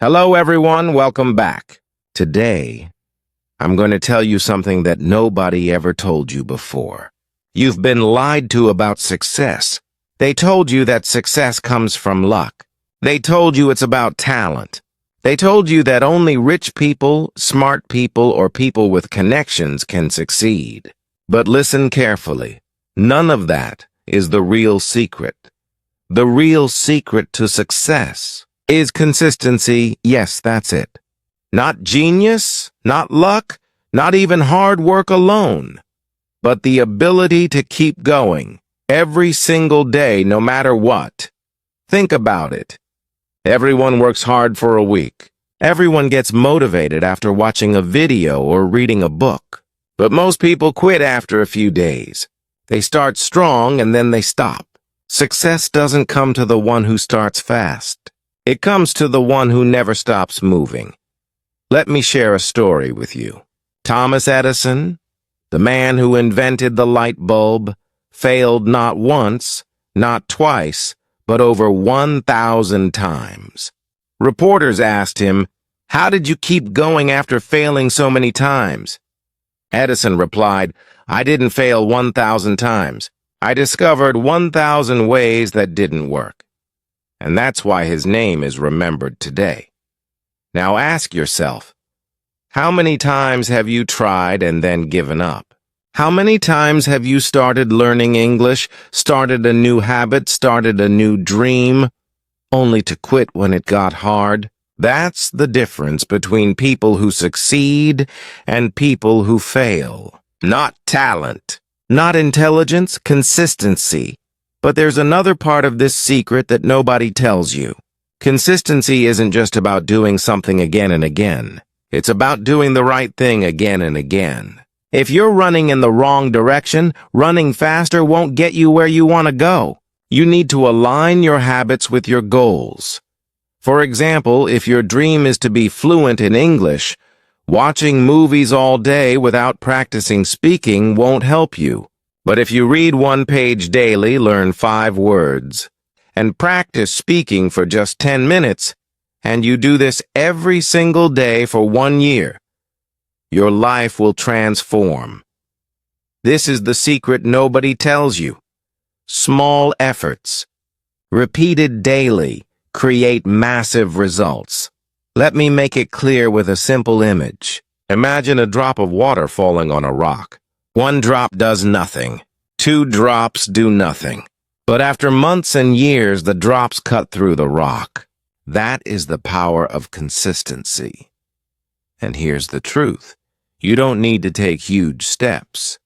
Hello, everyone. Welcome back. Today, I'm going to tell you something that nobody ever told you before. You've been lied to about success. They told you that success comes from luck. They told you it's about talent. They told you that only rich people, smart people, or people with connections can succeed. But listen carefully. None of that is the real secret. The real secret to success is consistency. Yes, that's it. Not genius, not luck, not even hard work alone, but the ability to keep going every single day, no matter what. Think about it. Everyone works hard for a week. Everyone gets motivated after watching a video or reading a book. But most people quit after a few days. They start strong and then they stop. Success doesn't come to the one who starts fast. It comes to the one who never stops moving. Let me share a story with you. Thomas Edison, the man who invented the light bulb, failed not once, not twice, but over 1,000 times. Reporters asked him, "How did you keep going after failing so many times?" Edison replied, "I didn't fail 1,000 times. I discovered 1,000 ways that didn't work." And that's why his name is remembered today. Now ask yourself, how many times have you tried and then given up? How many times have you started learning English, started a new habit, started a new dream, only to quit when it got hard? That's the difference between people who succeed and people who fail. Not talent, not intelligence, consistency. But there's another part of this secret that nobody tells you. Consistency isn't just about doing something again and again. It's about doing the right thing again and again. If you're running in the wrong direction, running faster won't get you where you want to go. You need to align your habits with your goals. For example, if your dream is to be fluent in English, watching movies all day without practicing speaking won't help you. But if you read one page daily, learn 5 words, and practice speaking for just 10 minutes, and you do this every single day for 1 year, your life will transform. This is the secret nobody tells you. Small efforts, repeated daily, create massive results. Let me make it clear with a simple image. Imagine a drop of water falling on a rock. 1 drop does nothing. 2 drops do nothing. But after months and years, the drops cut through the rock. That is the power of consistency. And here's the truth. You don't need to take huge steps.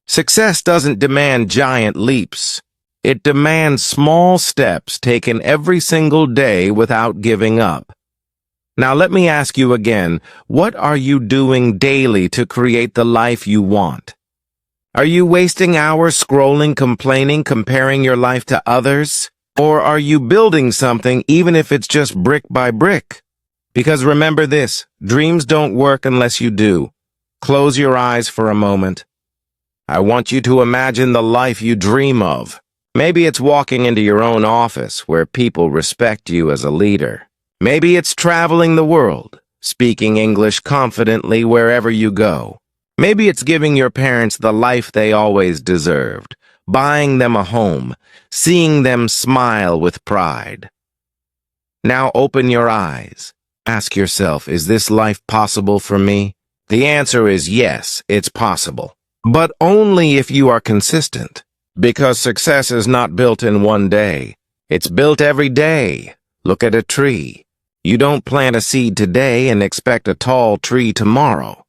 Success doesn't demand giant leaps. It demands small steps taken every single day without giving up. Now let me ask you again, what are you doing daily to create the life you want? Are you wasting hours scrolling, complaining, comparing your life to others? Or are you building something even if it's just brick by brick? Because remember this, dreams don't work unless you do. Close your eyes for a moment. I want you to imagine the life you dream of. Maybe it's walking into your own office where people respect you as a leader. Maybe it's traveling the world, speaking English confidently wherever you go. Maybe it's giving your parents the life they always deserved, buying them a home, seeing them smile with pride. Now open your eyes. Ask yourself, is this life possible for me? The answer is yes, it's possible. But only if you are consistent. Because success is not built in one day. It's built every day. Look at a tree. You don't plant a seed today and expect a tall tree tomorrow.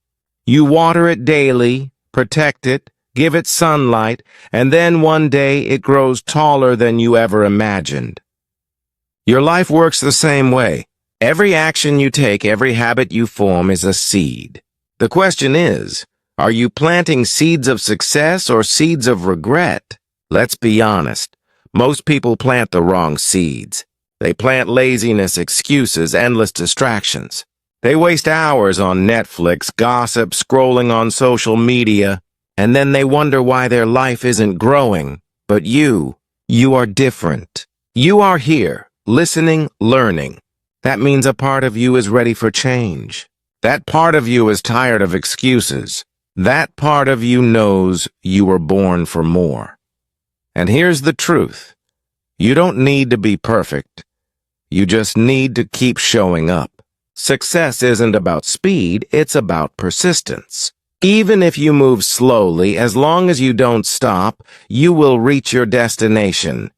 You water it daily, protect it, give it sunlight, and then one day it grows taller than you ever imagined. Your life works the same way. Every action you take, every habit you form is a seed. The question is, are you planting seeds of success or seeds of regret? Let's be honest. Most people plant the wrong seeds. They plant laziness, excuses, endless distractions. They waste hours on Netflix, gossip, scrolling on social media, and then they wonder why their life isn't growing. But you are different. You are here, listening, learning. That means a part of you is ready for change. That part of you is tired of excuses. That part of you knows you were born for more. And here's the truth. You don't need to be perfect. You just need to keep showing up. Success isn't about speed, it's about persistence. Even if you move slowly, as long as you don't stop, you will reach your destination.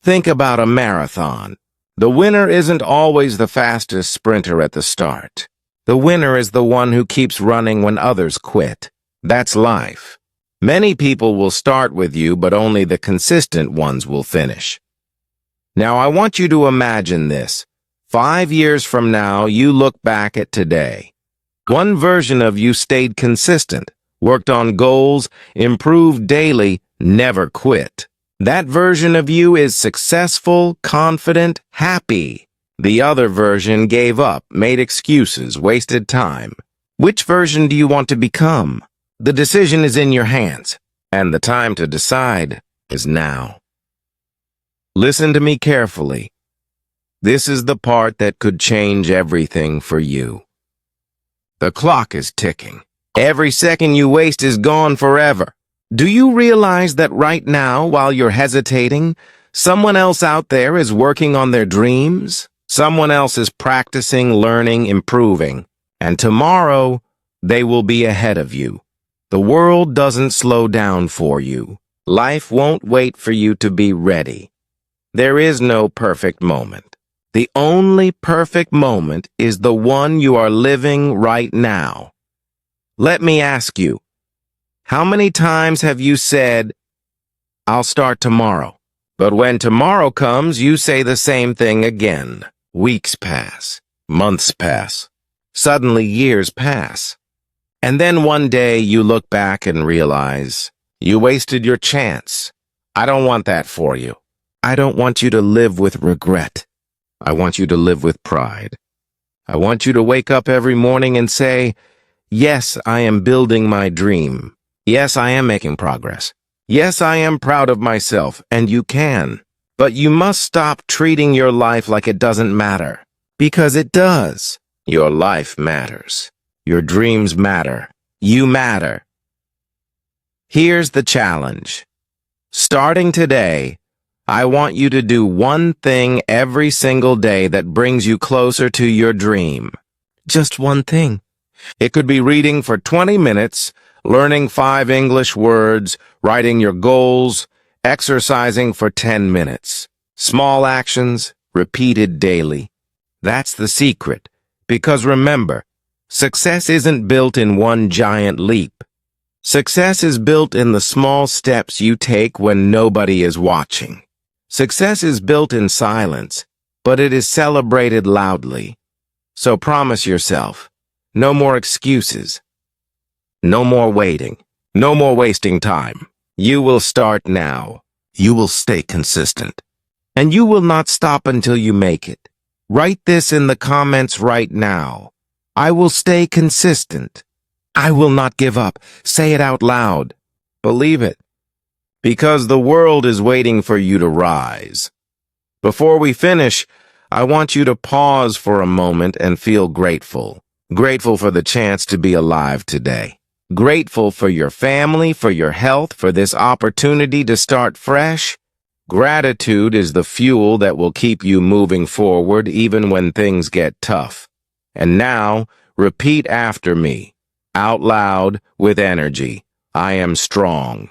Think about a marathon. The winner isn't always the fastest sprinter at the start. The winner is the one who keeps running when others quit. That's life. Many people will start with you, but only the consistent ones will finish. Now, I want you to imagine this. 5 years from now, you look back at today. One version of you stayed consistent, worked on goals, improved daily, never quit. That version of you is successful, confident, happy. The other version gave up, made excuses, wasted time. Which version do you want to become? The decision is in your hands, and the time to decide is now. Listen to me carefully. This is the part that could change everything for you. The clock is ticking. Every second you waste is gone forever. Do you realize that right now, while you're hesitating, someone else out there is working on their dreams? Someone else is practicing, learning, improving. And tomorrow, they will be ahead of you. The world doesn't slow down for you. Life won't wait for you to be ready. There is no perfect moment. The only perfect moment is the one you are living right now. Let me ask you, how many times have you said, "I'll start tomorrow"? But when tomorrow comes, you say the same thing again. Weeks pass, months pass, suddenly years pass. And then one day you look back and realize you wasted your chance. I don't want that for you. I don't want you to live with regret. I want you to live with pride. I want you to wake up every morning and say, "Yes, I am building my dream. Yes, I am making progress. Yes, I am proud of myself," and you can. But you must stop treating your life like it doesn't matter. Because it does. Your life matters. Your dreams matter. You matter. Here's the challenge. Starting today, I want you to do one thing every single day that brings you closer to your dream. Just one thing. It could be reading for 20 minutes, learning 5 English words, writing your goals, exercising for 10 minutes. Small actions, repeated daily. That's the secret. Because remember, success isn't built in one giant leap. Success is built in the small steps you take when nobody is watching. Success is built in silence, but it is celebrated loudly. So promise yourself, no more excuses. No more waiting. No more wasting time. You will start now. You will stay consistent. And you will not stop until you make it. Write this in the comments right now. I will stay consistent. I will not give up. Say it out loud. Believe it. Because the world is waiting for you to rise. Before we finish, I want you to pause for a moment and feel grateful. Grateful for the chance to be alive today. Grateful for your family, for your health, for this opportunity to start fresh. Gratitude is the fuel that will keep you moving forward even when things get tough. And now, repeat after me, out loud, with energy. I am strong.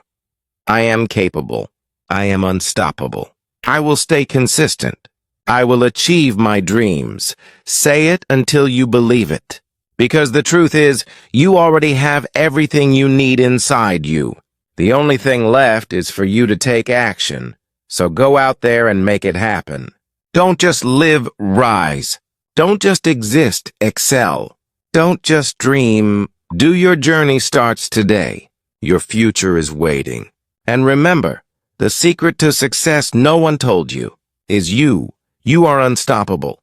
I am capable. I am unstoppable. I will stay consistent. I will achieve my dreams. Say it until you believe it. Because the truth is, you already have everything you need inside you. The only thing left is for you to take action. So go out there and make it happen. Don't just live, rise. Don't just exist, excel. Don't just dream. Do your journey starts today. Your future is waiting. And remember, the secret to success no one told you is you. You are unstoppable.